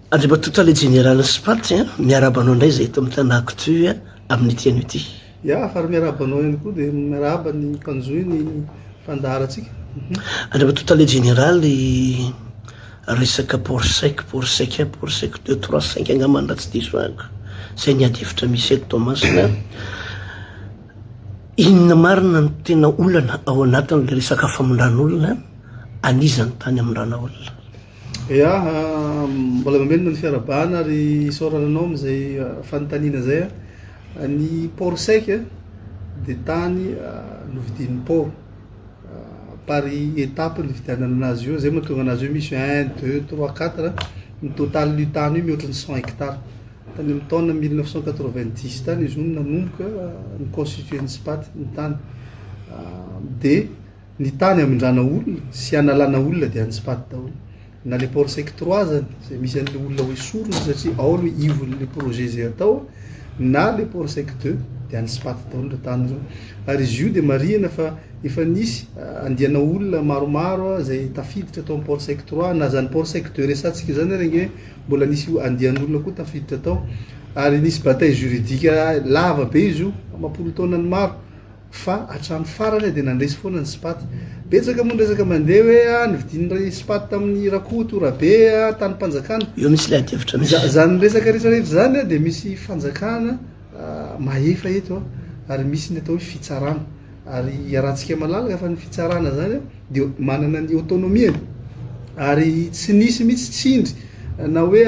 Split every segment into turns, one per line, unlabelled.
Andriabatota le général Spaty miarabanao indray zay eto amin'ny tanàko ty amin'ny tiany ity.
Ya fa miarabanao ihany koa dia miaraba ny mpanjoy ny fandaharatsika.
Andriabatota le général resaka porsec 1 porsec 2 3 5 angamana tsy diso ako zay niadefitra misy eto Tomasina. Inona marina ny tena olana ao anatin'le resaka famondran'olona anizany tany amindrana olona.
Ya mbola mamelona ny fiarabana ary isaorananao amin'izay fanontaniana zay ny porsec dia tany novidin'ny port pari étape ny vidianana azy io zay mahatonga anazy io misy 1 2 3 4 ny total ny tany io mihoatra ny 100 hectares tany amin'ny taona 1990 tany izy io nanomboka ny constituen'ny Spaty ny tany dia ny tany amindrana olona sy analana olona dia any Spaty daholo na le porsec 3 zany zay misy an'le olona hoe sorona satria ao aloha ivon'le projet zay atao na le porsec 2 dia any Spaty daholo le tany zao ary izy io dia marihana fa efa nisy andiana olona maromaro zay tafiditra atao amin'ny porsec 3 na zany porsec 2 resantsika zany renge mbola nisy andian'olona koa tafiditra atao ary nisy bataille juridique lava be izy io amapolo taonany maro fa hatramin'ny farany dia nandresy foana ny Spaty betsaka moa resaka mandeha hoe nividin'ny Spaty tamin'ny Rakoto Rabe tany mpanjakana
io misy le adevitra misy
zany resaka rehetrarehetra zany dia misy fanjakana mahefa eto ary misy ny atao hoe fitsarana ary iarahantsika malalaka fa ny fitsarana zany dia manana ny autonomiany ary tsy nisy mihitsy tsindry na hoe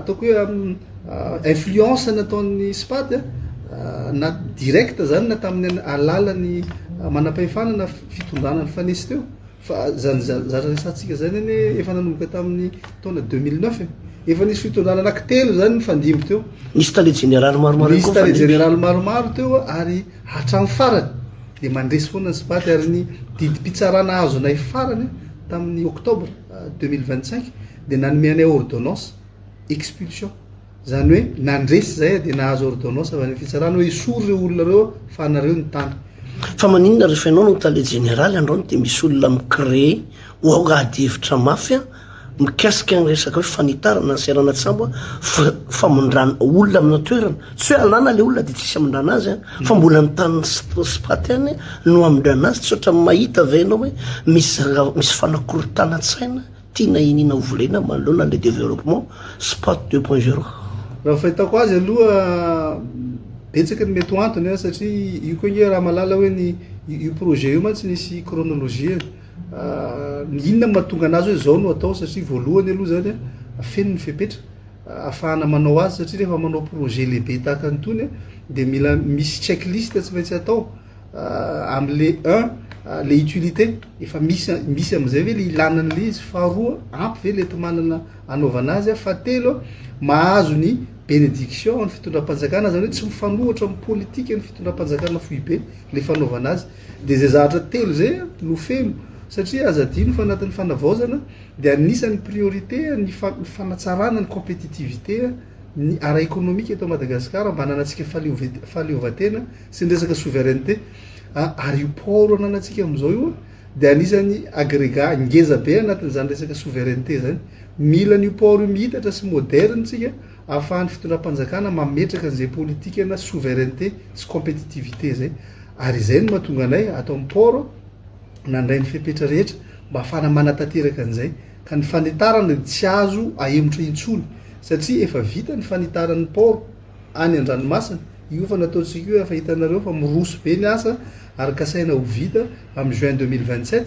ataoko hoe influence nataon'ny Spaty na direct zany na tamin'ny alalany manam-pahefanana fitondrana ny fanesy teo fa zany zatra resantsika zany any efa nanomboka tamin'ny taona 2009 efa nisy fitondrana anankitelo zany ny fandimby teo
nisy tale général maromaro
nisy tale général maromaro teo ary hatramin'ny farany dia mandresy foana ny Spaty ary ny didim-pitsarana azonay farany tamin'ny octobre 2025 dia nanome anay ordonnance expulsion zany hoe nandresy zay dia nahazo ordonnance avy any fitsarana hoe isory reo olona reo fa anareo ny tany
fa maninona rehefa ianao no tale général androny dia misy olona micrée oaoga adevitra mafy mikasika ny resaka hoe fanitarana ny serana tsambo famondrana olona amina toerana tsy hoe alana le olona dia tsisy amondrana azy fa mbola ny tany Spaty any no amondrana azy tsy oatra mahita ve ianao hoe misy fanakorotana-tsaina tiana inina hovolena manoloana le développement Spaty 2.0
raha fahitako azy aloha betsaka ny mety ho antony satria io koa nge raha malala hoe io projet io mantsy nisy chronologie ny inona mahatonga anazy hoe zao no atao satria voalohany aloha zany feno ny fepetra ahafahana manao azy satria rehefa manao projet lehibe tahaka anytony dia mila misy checklist tsy maintsy atao am'le 1 le utilité efa misy am'izay ve le ilanan'le izy faharoa ampy ve le ety manana anaovana azy fahatelo mahazo ny bénédiction ny fitondram-panjakana zany hoe tsy mifanohatra amin'ny politika ny fitondram-panjakana fohy be le fanaovana azy dia zay zavatra telo zay no feno satria azadino fa anatin'ny fanavaozana dia anisan'ny priorité ny fanatsarana ny compétitivité ny ara économique eto Madagasikara mba hananantsika fahaleovan-tena sy ny resaka souveraineté ary io port ananantsika amin'izao io dia anisan'ny agrégat ngeza be anatin'izany resaka souveraineté zany mila ny port io mihitatra sy moderne tsika ahafahan'ny fitondram-panjakana mametraka an'izay politika na souveraineté sy compétitivité zay ary izay no mahatonga anay atao amin'ny port nandray ny fepetra rehetra mba ahafahana manatanteraka an'izay ka ny fanitarana tsy azo ahemotra intsony satria efa vita ny fanitaran'ny port any an-dranomasina io fa nataontsika io efa hitanareo fa miroso be ny asa ary kasaina ho vita amin'ny juin 2027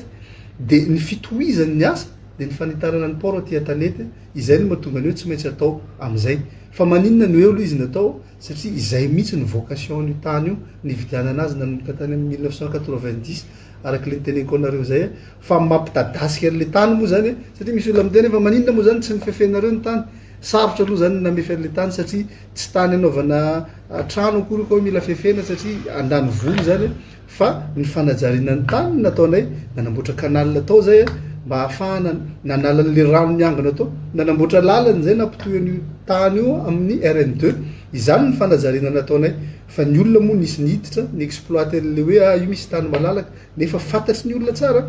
dia ny fitohizany ny asa dia ny fanitarana ny port aty an-tanety izay no mahatonga ny hoe tsy maintsy atao amin'izay fa maninona ny hoe aloha izy natao satria izay mihitsy ny vocation ny tany io ny vidianana azy nanomboka tany amin'ny 1990 araka le niteneniko anareo zay fa mampitadasika an'le tany moa zany satria misy olona miteny fa maninona moa zany tsy nifefenareo ny tany sarotra aloha zany namefen'le tany satria tsy tany anaovana trano akory koa mila fefena satria andany voly zany fa ny fanajariana ny tany nataonay nanamboatra kanalina atao zay mba ahafahana nanalan'le rano miangana atao nanamboatra lalany zay nampitohan'io tany io amin'ny RN2 izany ny fanajariana nataonay fa ny olona moa nisy niditra ny exploiter le hoe io misy tany malalaka nefa fantatry ny olona tsara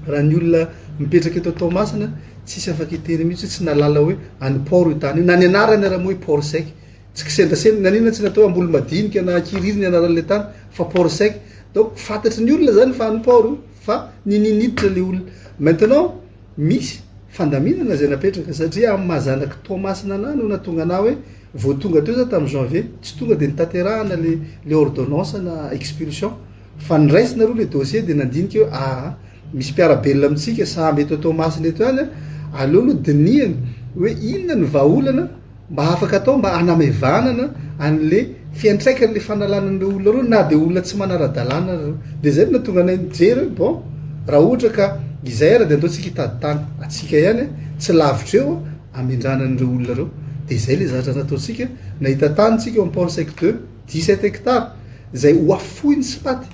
raha ny olona mipetraka eto Tomasina tsisy afaka iteny mihitsy tsy nalala hoe any port io tany io na ny anarany raha moa hoe port sec tsy kisendraseny nanina tsy natao amboly madinika na kiririny anaran'le tany fa port sec donc fantatry ny olona zany fa any port io fa nininiditra le olona maintenant misy fandaminana zay napetraka satria amin'ny mahazanaky Tomasina ana no natonga ana hoe vao tonga teo za tamin'ny janvier tsy tonga de nitanterahana le ordonnance na expulsion fa niraisina roa le dossier de nandinika hoe misy mpiarabelona amitsika samby eto Tomasina eto any aleo aloha diniany hoe inona ny vahaolana mba afaka atao mba anamevanana an'le fiantraikan'le fanalanan'le olona reo na de olona tsy manara-dalàna reo de zay natonga anay nijery bon raha ohatra ka izay ara de andaotsika hitady tany atsika ihany tsy lavitra eo amendranan'ireo olona reo de zay le zavatra nataotsika nahita tany tsika en port sec 2 17 hectares zay ho afoiny sy paty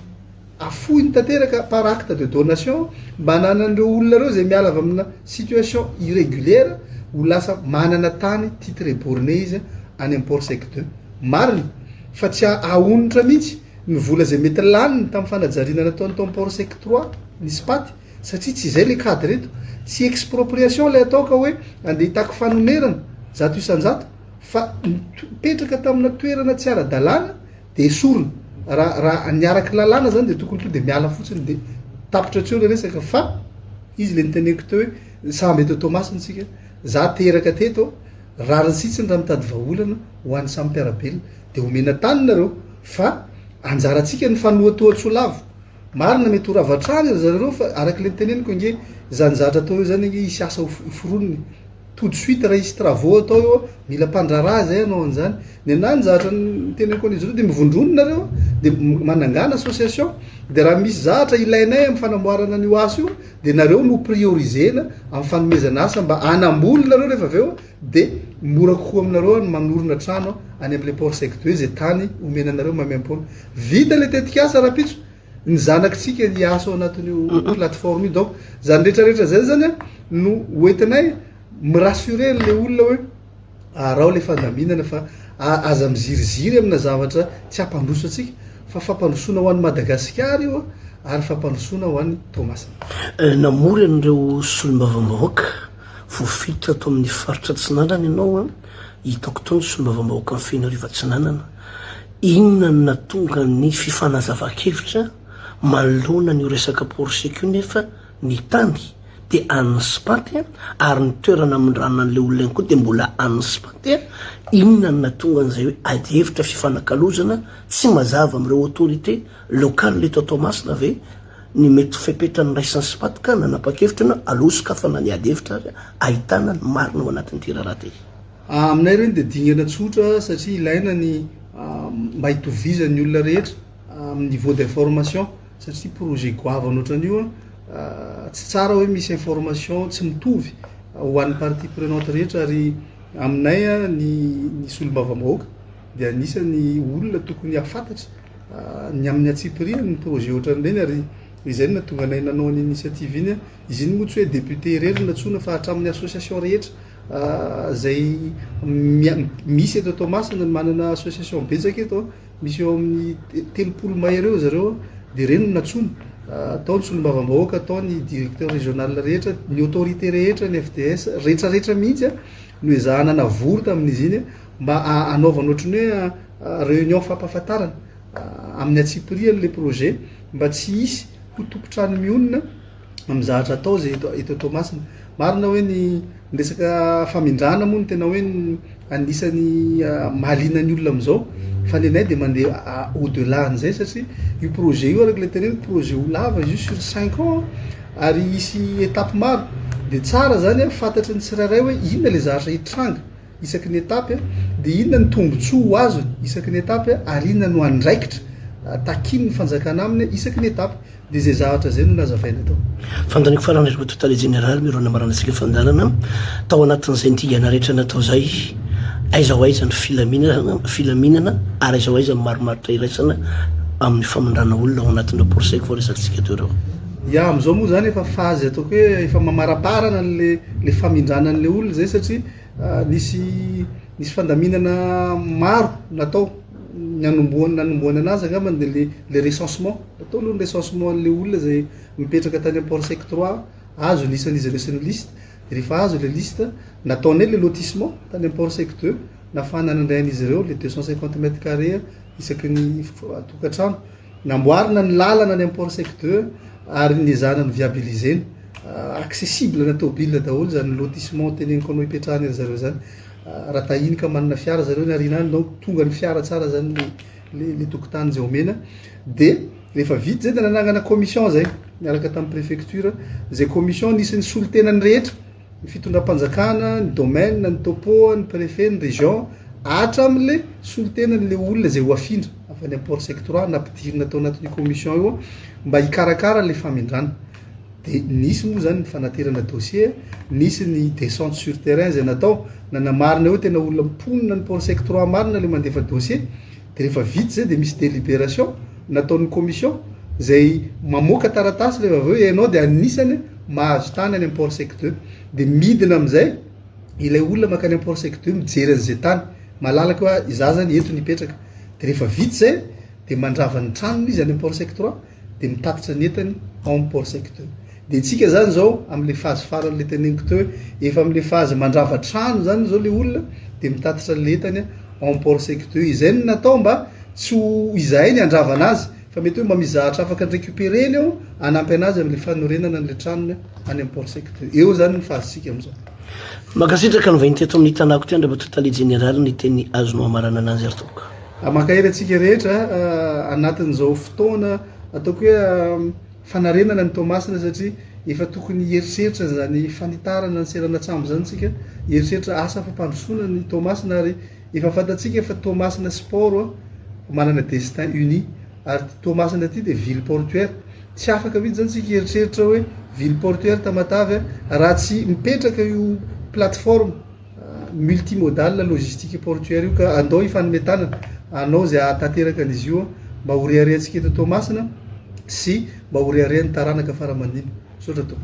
afoiny tanteraka par acte de donation mba nanan'ireo olona reo zay miala avy amina situation irrégulière ho lasa manana tany titre borné izy any am port sec 2 marina fa tsy ahonitra mihitsy ny vola zay mety laniny tamin'ny fanajariana nataony tao port sec 3 nisy paty satria tsy zay le cadre eto tsy expropriation le atao ka hoe andeha hitako fanonerana zato isanjato fa mipetraka tamina toerana tsy ara-dalàna de esorina raha niaraky lalàna zany de tokony to de miala fotsiny de tapitra treo le resaka fa izy le niteneko teo hoe samby eto Tomasina tsika za teraka teto raritsitsiny raha mitady vahaolana ho an'ny samy mpiarabelona de omena tany nareo fa anjaratsika ny fanoatohatso lavo marina mety ho ravatrany zareo fa araky le niteneniko nge zany zavatra atao eo zany nge isy asa foroniny tout de suite raha isy travaux atao eo mila mpandrara zay anao an'izany ny anany zavatra niteneniko an'izy reo de mivondrononareo de manangana association de raha misy zavatra ilainay amin'ny fanamboarana an'io asa io de nareo no priorisena amin'ny fanomezana asa mba anamboly nareo rehefa avy eo de mora kokoa aminareo ny manorona trano any am'le port sec 2 zay tany omenanareo mamem-pona vita le tetika asa rapitso ny zanakitsika niasa ao anatin'io plateforme io donc zany rehetrarehetra zay zany no hoentinay mirassurer le olona hoe raha le fandaminana fa aza miziriziry amina zavatra tsy ampandroso atsika fa fampandrosoana ho an'ny Madagasikara io ary fampandrosoana ho an'ny Tomasina.
Namory an'ireo solombavambahoaka voafilitra ato amin'ny faritra Tsinanana ianao hitako tao ny solombavambahoaka amin'ny Fianareva Tsinanana inona no natonga ny fifanazava-kevitra manoloana ny resaka port sec nefa ny tany de an'Spaty ary ny toerana amindrana an'le olona ihany koa de mbola an'Spaty inona no natonga an'izay hoe ady hevitra fifanakalozana tsy mazava amin'ireo autorité locale le eto Tomasina ve ny mety fepetra ny raisan'ny Spaty ka nanapa-kevitra na alosika fa na ny ady hevitra ahitana ny marina ao anatin'ity raharaha ty.
Aminay reny de dingana tsotra satria ilaina ny mba hitovizan'ny olona rehetra amin'ny niveau d'information satria projet goavana ohatran'io tsy tsara hoe misy information tsy mitovy ho an'ny partie prenante rehetra ary aminay ny solombavambahoaka de anisany olona tokony afantatry ny amin'ny atsipiriany ny projet ohatran'ireny ary izay no natonga anay nanao ny initiative iny izy iny moa tsy hoe député rery natsona fa hatramin'ny association rehetra zay misy eto Tomasina manana association betsaka eto misy eo amin'ny 30 mahery eo zareo de reny no natsona atao ny solombavambahoaka atao ny directeur régional rehetra ny autorité rehetra ny FDS rehetrarehetra mihitsy no ezahana navory tamin'izy iny mba anaovana ohatrany hoe réunion fampahafantarana amin'ny atsipirian'le projet mba tsy hisy hotopotrano mionona amin'ny zavatra atao zay eto Tomasina marina hoe ny resaka famindrana moa ny tena hoe anisany mahaliana ny olona am'izao fa ny anay de mandeha au delà an'izay satria io projet io araky le teneny projet ho lava izy io sur 5 ans ary isy étape maro de tsara zany fantatry ny tsirairay hoe inona le zavatra hitranga isaky ny étape de inona ny tombotsoa ho azony isaky ny étape ary inona no andraikitra takiny ny fanjakana aminy isaky ny étape de zay zavatra zay no nazavaina atao.
Fandaniko farany rehetra totaly général mirona maranatsika fandarana tao anatin'izay ntigana rehetra natao zay aiza ho aiza ny filaminana ary aiza ho aiza ny maromaritra iraisana amin'ny famindrana olona ao anatin'ireo port sec voaresakitsika teo reo.
Ya am'izao moa zany efa fazy ataoko hoe efa mamaraparana le famindranan'le olona zay satria nisy fandaminana maro natao nanomboana anazy angambany de le recensement atao aloha ny recensement an'le olona zay mipetraka tany am port sec 3 azo nisan'izy resy ny liste de rehefa azo le liste nataonay le lotissement tany import secteur nafananandrayan'izy ireo le 250 mètres carré isaky ny tokatrano namboarina ny lalana ny import secteur ary nizana ny viabiliseny accessible na tobile daholo zany lotissement teneniko anao ipetrahany ry zareo zany raha tahiny ka manana fiara zareo ny arinany donc tonga ny fiara tsara zany le tokotany zay omena de rehefa vita zay de nanangana commission zay miaraka tamin'ny préfecture zay commission nisy ny solotenany rehetra ny fitondram-panjakana ny domaine ny topo ny préfet ny région hatram'le solotenany le olona zay ho afindra afa ny import sectoral nampidirina tao anatin'ny commission io mba hikarakara le famindrana de nisy moa zany ny fanaterana dossier nisy ny descente sur terrain zay natao nanamarina eo tena olona mponina ny port sectoral marina le mandefa dossier de rehefa vita zay de misy délibération nataon'ny commission zay mamoaka taratasy rehefa aveo ianao de anisany mahazo tany any import secteur de midina amizay ilay olona makany import secteur mijery an'izay tany malalaka hoe iza zany eto nipetraka de rehefa vita zay de mandrava ny tranony izy any import secteur de mitatitra ny entany ao import secteur de tsika zany zao am'le phase farany le teneniko teo efa am'le phase mandrava trano zany zao le olona de mitatitra le entany ao import secteur izay ny natao mba tsy ho izahay ny andravana azy fa mety hoe mba mizahatra afaka ny récupéreny ao anampy anazy am'le fanorenana an'le tranony any import secteur eo zany ny phase tsika am'izao
makasitraka ny vainteto amin'ny tanako ty andra totalie général ny teny azonao amarana anazy ary toka
makahery atsika rehetra anatin'izao fotoana ataoko hoe fanarenana ny tomasina satria efa tokony heritreritra zany fanitarana ny seranatsambo zany tsika heritreritra asa fampandrosona ny tomasina ary efa fantatsika efa tomasina sport manana destin uni ary tomasina ty de ville portuaire tsy afaka mihitsy zany tsika heritreritra hoe ville portuaire Tamatavy raha tsy mipetraka io plateforme multimodal logistique portuaire io ka andao ifanometanana anao zay atateraka an'izy io mba ho reharehantsika eto Tomasina sy mba ho reharehan'ny taranaka faramandinika sotra to